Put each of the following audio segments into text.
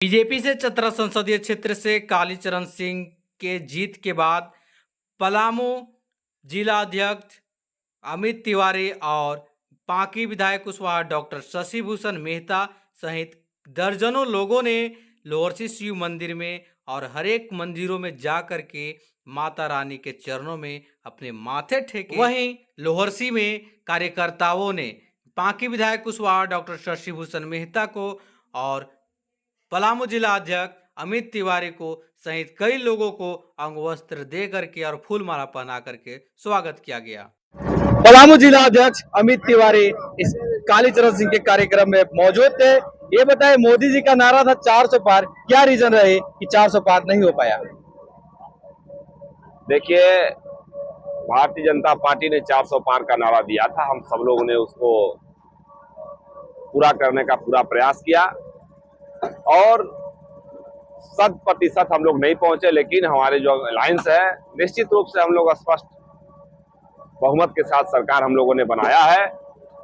BJP से चतरा संसदीय क्षेत्र से कालीचरण सिंह के जीत के बाद पलामू जिला अध्यक्ष अमित तिवारी और पांकी विधायक कुशवाहा डॉक्टर शशि भूषण मेहता सहित दर्जनों लोगों ने लोहरसी शिव मंदिर में और हरेक मंदिरों में जा कर के माता रानी के चरणों में अपने माथे टेके। वहीं लोहरसी में कार्यकर्ताओं ने पांकी विधायक कुशवाहा डॉक्टर शशि भूषण मेहता को और पलामू जिला अध्यक्ष अमित तिवारी को सहित कई लोगों को अंगवस्त्र दे करके और फूल माला पहना करके स्वागत किया गया। पलामू जिला अध्यक्ष अमित तिवारी इस कालीचरण सिंह के कार्यक्रम में मौजूद थे। ये बताए, मोदी जी का नारा था 400 पार, क्या रीजन रहे कि 400 पार नहीं हो पाया? देखिए, भारतीय जनता पार्टी ने 400 पार का नारा दिया था। हम सब लोगों ने उसको पूरा करने का पूरा प्रयास किया और 100% हम लोग नहीं पहुंचे, लेकिन हमारे जो अलायंस है निश्चित रूप से हम लोग स्पष्ट बहुमत के साथ सरकार हम लोगों ने बनाया है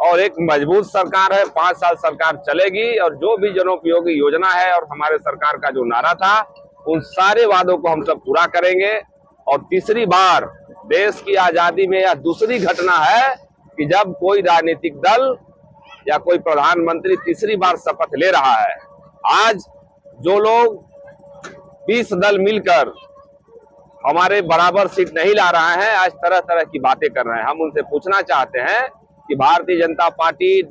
और एक मजबूत सरकार है। 5 साल सरकार चलेगी और जो भी जनोपयोगी योजना है और हमारे सरकार का जो नारा था उन सारे वादों को हम सब पूरा करेंगे। और तीसरी बार देश की आजादी में यह दूसरी घटना है कि जब कोई राजनीतिक दल या कोई प्रधानमंत्री तीसरी बार शपथ ले रहा है। आज जो लोग 20 दल मिलकर हमारे बराबर सीट नहीं ला रहे हैं, आज तरह तरह की बातें कर रहे हैं। हम उनसे पूछना चाहते हैं कि भारतीय जनता पार्टी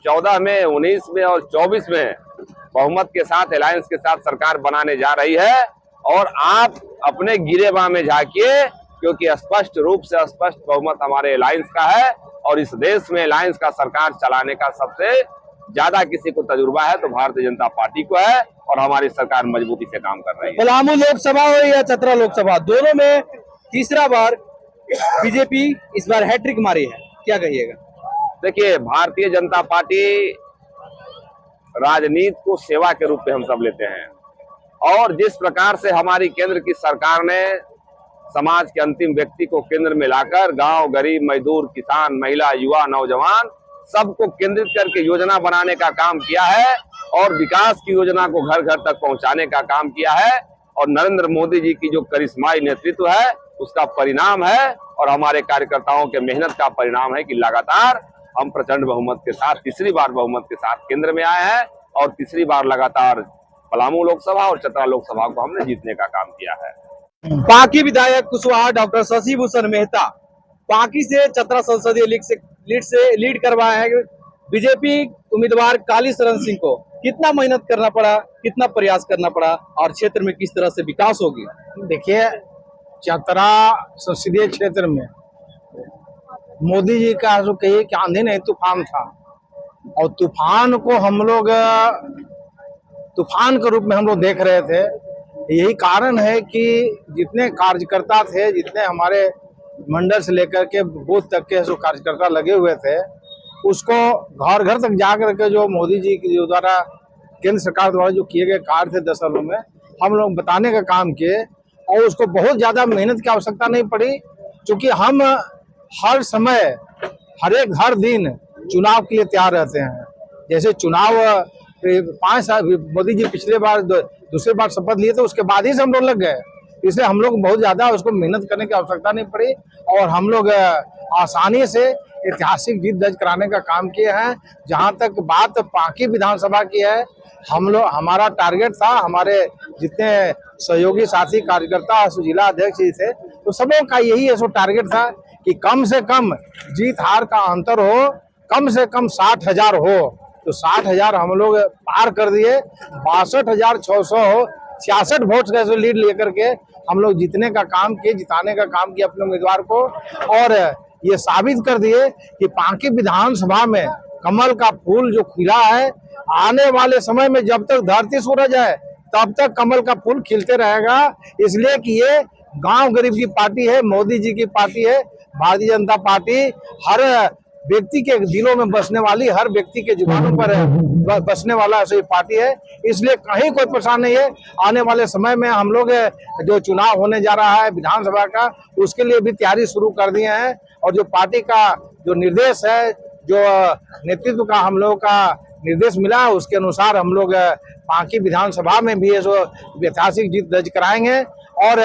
14 में, 19 में और 24 में बहुमत के साथ अलायंस के साथ सरकार बनाने जा रही है और आप अपने गिरेबां में झांकिए, क्योंकि स्पष्ट रूप से स्पष्ट बहुमत हमारे अलायंस का है और इस देश में अलायंस का सरकार चलाने का सबसे ज्यादा किसी को तजुर्बा है तो भारतीय जनता पार्टी को है और हमारी सरकार मजबूती से काम कर रही है। पलामू लोकसभा हो या चतरा लोकसभा, दोनों में तीसरा बार बीजेपी इस बार हैट्रिक मारी है, क्या कहिएगा? देखिए, भारतीय जनता पार्टी राजनीति को सेवा के रूप में हम सब लेते हैं और जिस प्रकार से हमारी केंद्र की सरकार ने समाज के अंतिम व्यक्ति को केंद्र में लाकर गांव, गरीब, मजदूर, किसान, महिला, युवा, नौजवान सबको केंद्रित करके योजना बनाने का काम किया है और विकास की योजना को घर घर तक पहुंचाने का काम किया है और नरेंद्र मोदी जी की जो करिश्माई नेतृत्व है उसका परिणाम है और हमारे कार्यकर्ताओं के मेहनत का परिणाम है कि लगातार हम प्रचंड बहुमत के साथ तीसरी बार बहुमत के साथ केंद्र में आए हैं और तीसरी बार लगातार पलामू लोकसभा और चतरा लोकसभा को हमने जीतने का काम किया है। पांकी विधायक कुशवाहा डॉक्टर शशि भूषण मेहता पांकी से चतरा संसदीय लीड करवाए हैं बीजेपी उम्मीदवार कालीचरण सिंह को। कितना मेहनत करना पड़ा, कितना प्रयास करना पड़ा और क्षेत्र में किस तरह से विकास होगी? देखिए, चतरा संसदीय क्षेत्र में मोदी जी का जो कहिए कि आंधी नहीं तूफान था और तूफान को हम लोग तूफान के रूप में हम लोग देख रहे थे। यही कारण है कि जितने कार्यकर्ता थे, जितने हमारे मंडल से लेकर के बूथ तक के जो कार्यकर्ता लगे हुए थे, उसको घर घर तक जा करके जो मोदी जी की द्वारा केंद्र सरकार द्वारा जो किए गए कार्य थे 10 सालों में, हम लोग बताने का काम किए और उसको बहुत ज़्यादा मेहनत की आवश्यकता नहीं पड़ी, क्योंकि हम हर समय हर दिन चुनाव के लिए तैयार रहते हैं। जैसे चुनाव 5 साल मोदी जी पिछले बार दूसरी बार शपथ लिए थे, उसके बाद ही से हम लोग लग गए, इसलिए हम लोग बहुत ज्यादा उसको मेहनत करने की आवश्यकता नहीं पड़ी और हम लोग आसानी से ऐतिहासिक जीत दर्ज कराने का काम किए हैं। जहां तक बात पांकी विधानसभा की है, हमारा टारगेट था, हमारे जितने सहयोगी साथी कार्यकर्ता जिला अध्यक्ष जी थे, तो सबों का यही सो टारगेट था कि कम से कम जीत हार का अंतर हो, कम से कम 60,000 हो। तो 60,000 हम लोग पार कर दिए। 62,666 वोट का लीड लेकर के हम लोग जीतने का काम किए, जिताने का काम किया अपने उम्मीदवार को और ये साबित कर दिए कि पांकी विधानसभा में कमल का फूल जो खिला है, आने वाले समय में जब तक धरती सूरज है तब तक कमल का फूल खिलते रहेगा। इसलिए कि ये गांव गरीब की पार्टी है, मोदी जी की पार्टी है। भारतीय जनता पार्टी हर व्यक्ति के दिलों में बसने वाली, हर व्यक्ति के जुबानों पर बसने वाला ऐसी पार्टी है, इसलिए कहीं कोई परेशान नहीं है। आने वाले समय में हम लोग जो चुनाव होने जा रहा है विधानसभा का, उसके लिए भी तैयारी शुरू कर दिए हैं और जो पार्टी का जो निर्देश है, जो नेतृत्व का हम लोग का निर्देश मिला है उसके अनुसार हम लोग पांकी विधानसभा में भी जो ऐतिहासिक जीत दर्ज कराएंगे और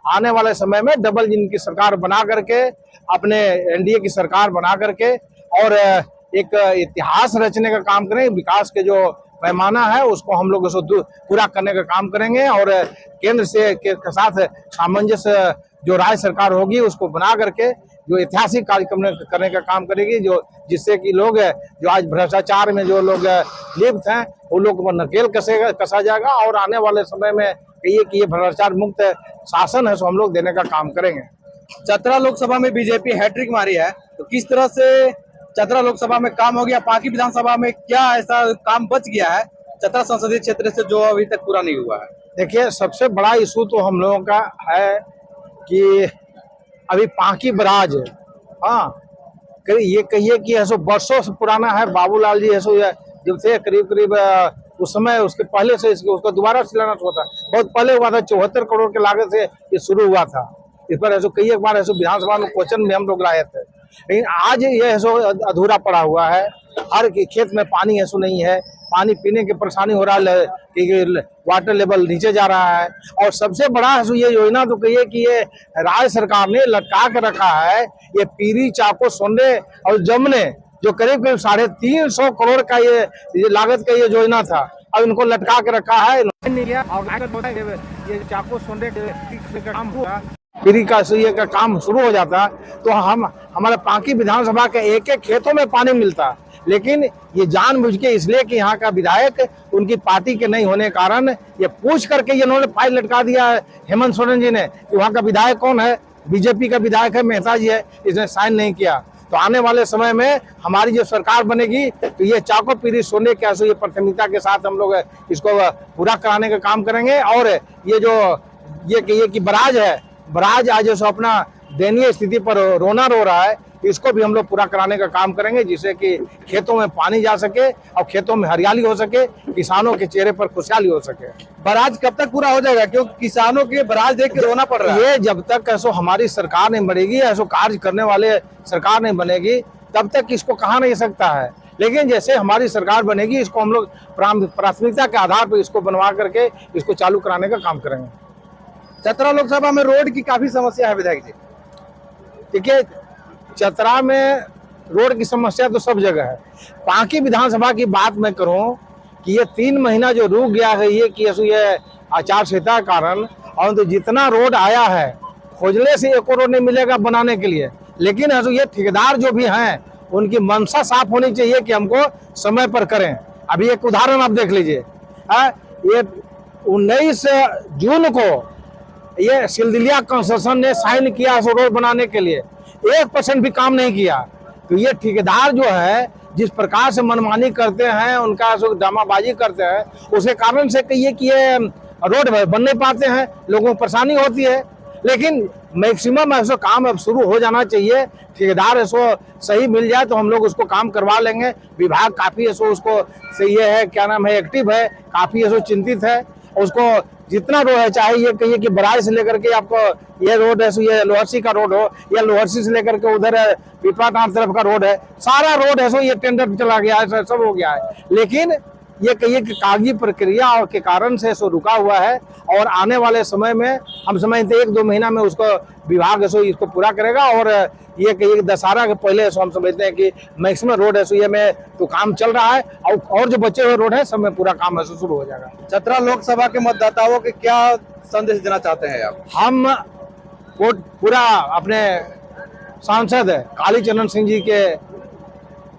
आने वाले समय में डबल इंजन की सरकार बना करके अपने एनडीए की सरकार बना करके और एक इतिहास रचने का काम करें। विकास के जो पैमाना है उसको हम लोग उसको पूरा करने का काम करेंगे और केंद्र से के साथ सामंजस्य जो राज्य सरकार होगी उसको बना करके जो ऐतिहासिक कार्यक्रम करने का काम करेगी, जो जिससे कि लोग जो आज भ्रष्टाचार में जो लोग लिप्त हैं वो लोग को नकेल कसा जाएगा और आने वाले समय में कहिए कि ये भ्रष्टाचार मुक्त शासन है सो हम लोग देने का काम करेंगे। चतरा लोकसभा में बीजेपी हैट्रिक मारी है, तो किस तरह से चतरा लोकसभा में काम हो गया, पांकी विधानसभा में क्या ऐसा काम बच गया है चतरा संसदीय क्षेत्र से जो अभी तक पूरा नहीं हुआ है? देखिए, सबसे बड़ा इशू तो हम लोगों का है कि अभी पांकी बराज, हाँ ये कहिए कि ऐसो वर्षों से पुराना है। बाबूलाल जी ऐसो जब से करीब उस समय उसके पहले से उसका दोबारा शिलान्यास हुआ था, बहुत पहले हुआ था, 74 करोड़ के लागत से ये शुरू हुआ था। इस पर ऐसो कई एक बार ऐसो विधानसभा में क्वेश्चन भी हम लोग लाए थे, लेकिन आज ये ऐसो अधूरा पड़ा हुआ है। हर खेत में पानी ऐसो नहीं है, पानी पीने की परेशानी हो रहा है कि वाटर लेवल नीचे जा रहा है। और सबसे बड़ा ऐसो ये योजना तो कहिए कि ये राज्य सरकार ने लटका के रखा है, ये पीरी, चाको, सोंडे और जमने जो करीब 350 करोड़ का ये लागत का ये योजना था, अब इनको लटका के रखा है। ये चाको सोंडे का काम हुआ, पीरी का ये का काम शुरू हो जाता तो हमारे पांकी विधानसभा के एक एक खेतों में पानी मिलता। लेकिन ये जानबूझ के इसलिए कि यहाँ का विधायक उनकी पार्टी के नहीं होने के कारण ये पूछ करके ये इन्होंने फाइल लटका दिया है हेमंत सोरेन जी ने कि वहाँ का विधायक कौन है, बीजेपी का विधायक है, मेहता जी है, इसने साइन नहीं किया। तो आने वाले समय में हमारी जो सरकार बनेगी तो ये चाको, पीरी, सोने के ये प्राथमिकता के साथ हम लोग इसको पूरा कराने का काम करेंगे। और ये जो ये कहिए कि बराज है, बराज आज जो अपना दयनीय स्थिति पर रोना रो रहा है, इसको भी हम लोग पूरा कराने का काम करेंगे, जिससे कि खेतों में पानी जा सके और खेतों में हरियाली हो सके, किसानों के चेहरे पर खुशहाली हो सके। बराज कब तक पूरा हो जाएगा, क्योंकि किसानों के बराज देख के रोना पड़ रहा है? ये जब तक ऐसो हमारी सरकार नहीं बनेगी, ऐसो कार्य करने वाले सरकार नहीं बनेगी, तब तक इसको कहा नहीं सकता है। लेकिन जैसे हमारी सरकार बनेगी इसको हम लोग प्राथमिकता के आधार पर इसको बनवा करके इसको चालू कराने का काम करेंगे। चतरा लोकसभा में रोड की काफी समस्या है विधायक जी। देखिए, चतरा में रोड की समस्या तो सब जगह है। पांकी विधानसभा की बात मैं करूं कि ये 3 महीना जो रुक गया है ये कि ये आचार संहिता के कारण, और तो जितना रोड आया है खोजने से एक रोड नहीं मिलेगा बनाने के लिए। लेकिन ये ठेकेदार जो भी हैं उनकी मंशा साफ होनी चाहिए कि हमको समय पर करें। अभी एक उदाहरण आप देख लीजिए, ये 19 जून को ये सिलदिलिया कंस्ट्रक्शन ने साइन किया रोड बनाने के लिए, 1% भी काम नहीं किया। तो ये ठेकेदार जो है जिस प्रकार से मनमानी करते हैं, उनका ड्रामाबाजी करते हैं, उसके कारण से कहिए कि ये रोड बन नहीं पाते हैं, लोगों को परेशानी होती है। लेकिन मैक्सिमम ऐसा काम अब शुरू हो जाना चाहिए, ठेकेदार ऐसो सही मिल जाए तो हम लोग उसको काम करवा लेंगे। विभाग काफी ऐसो उसको सही है, क्या नाम है, एक्टिव है, काफी ऐसो चिंतित है। उसको जितना रोड है, चाहे ये कहिए कि बराज से लेकर के आपको ये रोड है, ये लोहरसी का रोड हो या लोहरसी से लेकर के उधर पीपला टाप तरफ का रोड है, सारा रोड है सो ये टेंडर चला गया है, सब हो गया है। लेकिन ये कहिए कि कागजी प्रक्रिया और के कारण से सो रुका हुआ है। और आने वाले समय में हम समझते 1-2 महीना में उसको विभाग ऐसो इसको पूरा करेगा। और ये कहिए कि दशहरा के पहले सो हम समझते हैं कि मैक्सिमम रोड ऐसो ये में तो काम चल रहा है, और जो बचे हुए रोड है सब में पूरा काम ऐसो शुरू हो जाएगा। चतरा लोकसभा के मतदाताओं के क्या संदेश देना चाहते हैं आप? हम पूरा अपने सांसद कालीचरण सिंह जी के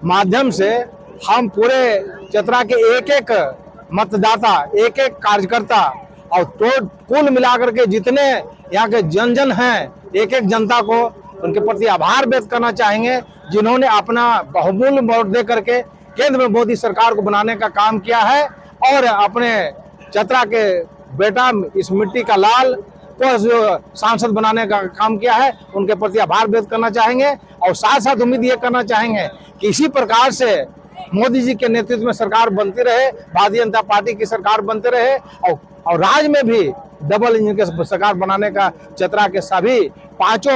माध्यम से हम पूरे चतरा के एक एक मतदाता, एक एक कार्यकर्ता और तो कुल मिलाकर के जितने यहाँ के जन हैं, एक एक जनता को उनके प्रति आभार व्यक्त करना चाहेंगे, जिन्होंने अपना बहुमूल्य वोट दे करके केंद्र में मोदी सरकार को बनाने का काम किया है और अपने चतरा के बेटा इस मिट्टी का लाल को जो सांसद बनाने का काम किया है, उनके प्रति आभार व्यक्त करना चाहेंगे। और साथ साथ उम्मीद ये करना चाहेंगे कि इसी प्रकार से मोदी जी के नेतृत्व में सरकार बनती रहे, भारतीय जनता पार्टी की सरकार बनते रहे, और राज्य में भी डबल इंजन के सरकार बनाने का चतरा के सभी 5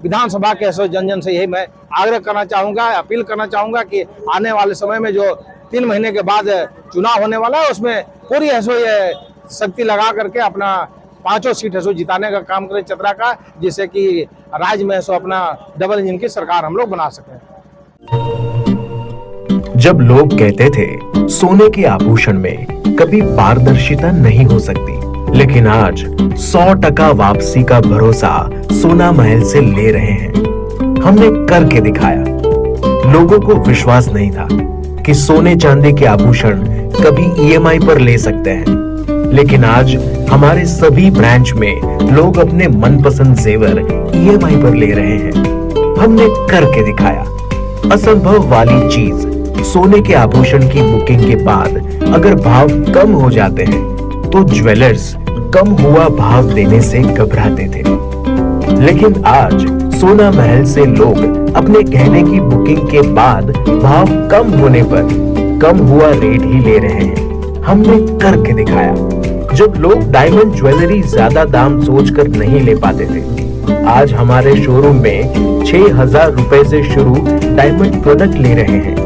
विधानसभा के जन से यही मैं आग्रह करना चाहूंगा, अपील करना चाहूंगा कि आने वाले समय में जो 3 महीने के बाद चुनाव होने वाला है, उसमें पूरी है सो ये शक्ति लगा करके अपना 5 सीट है सो जिताने का काम करें चतरा का, जिससे कि राज्य में सो अपना डबल इंजन की सरकार हम लोग बना सकें। जब लोग कहते थे सोने के आभूषण में कभी पारदर्शिता नहीं हो सकती, लेकिन आज 100% वापसी का भरोसा सोना महल से ले रहे हैं। हमने करके दिखाया। लोगों को विश्वास नहीं था कि सोने चांदी के आभूषण कभी ईएमआई पर ले सकते हैं, लेकिन आज हमारे सभी ब्रांच में लोग अपने मनपसंद जेवर ईएमआई पर ले रहे हैं। हमने करके दिखाया। असंभव वाली चीज, सोने के आभूषण की बुकिंग के बाद अगर भाव कम हो जाते हैं तो ज्वेलर्स कम हुआ भाव देने से घबराते थे, लेकिन आज सोना महल से लोग अपने गहने की बुकिंग के बाद भाव कम होने पर कम हुआ रेट ही ले रहे हैं। हमने करके दिखाया। जब लोग डायमंड ज्वेलरी ज्यादा दाम सोचकर नहीं ले पाते थे, आज हमारे शोरूम में 6,000 रुपए से शुरू डायमंड प्रोडक्ट ले रहे हैं।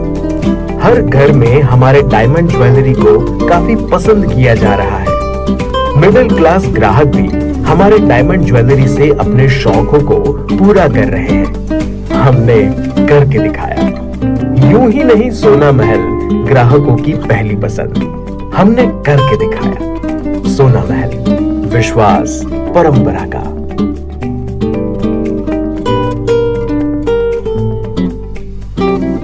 हर घर में हमारे डायमंड ज्वेलरी को काफी पसंद किया जा रहा है। मिडिल क्लास ग्राहक भी हमारे डायमंड ज्वेलरी से अपने शौकों को पूरा कर रहे हैं। हमने करके दिखाया। यूं ही नहीं सोना महल ग्राहकों की पहली पसंद, हमने करके दिखाया। सोना महल, विश्वास परंपरा का।